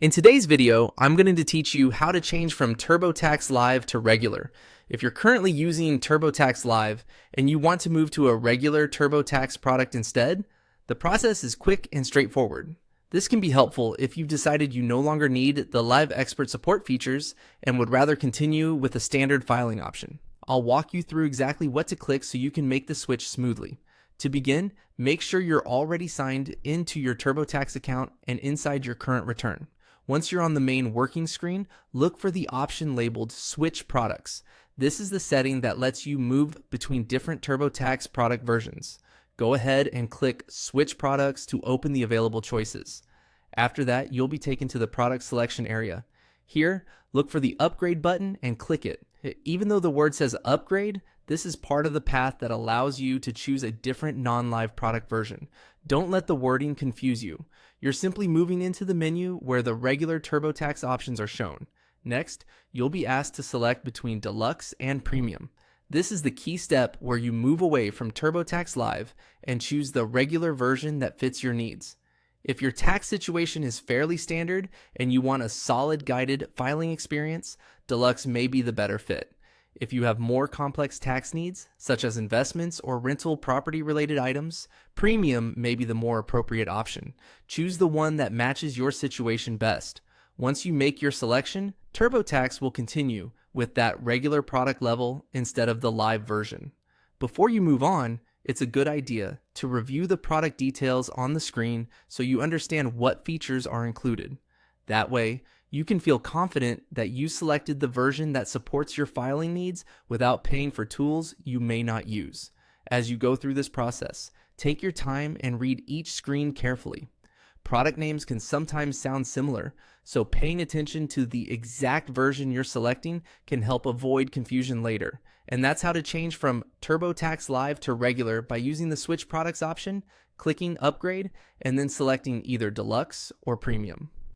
In today's video, I'm going to teach you how to change from Turbotax Live to regular. If you're currently using Turbotax Live and you want to move to a regular Turbotax product instead, the process is quick and straightforward. This can be helpful if you've decided you no longer need the Live Expert support features and would rather continue with a standard filing option. I'll walk you through exactly what to click so you can make the switch smoothly. To begin, make sure you're already signed into your Turbotax account and inside your current return. Once you're on the main working screen, look for the option labeled Switch Products. This is the setting that lets you move between different Turbotax product versions. Go ahead and click Switch Products to open the available choices. After that, you'll be taken to the product selection area. Here, look for the Upgrade button and click it. Even though the word says Upgrade, this is part of the path that allows you to choose a different non-live product version. Don't let the wording confuse you. You're simply moving into the menu where the regular Turbotax options are shown. Next, you'll be asked to select between Deluxe and Premium. This is the key step where you move away from Turbotax Live and choose the regular version that fits your needs. If your tax situation is fairly standard and you want a solid guided filing experience, Deluxe may be the better fit. If you have more complex tax needs, such as investments or rental property related items, Premium may be the more appropriate option. Choose the one that matches your situation best. Once you make your selection, Turbotax will continue with that regular product level instead of the live version. Before you move on, it's a good idea to review the product details on the screen so you understand what features are included. That way, you can feel confident that you selected the version that supports your filing needs without paying for tools you may not use. As you go through this process, take your time and read each screen carefully. Product names can sometimes sound similar, so paying attention to the exact version you're selecting can help avoid confusion later. And that's how to change from Turbotax Live to regular by using the Switch Products option, clicking Upgrade, and then selecting either Deluxe or Premium.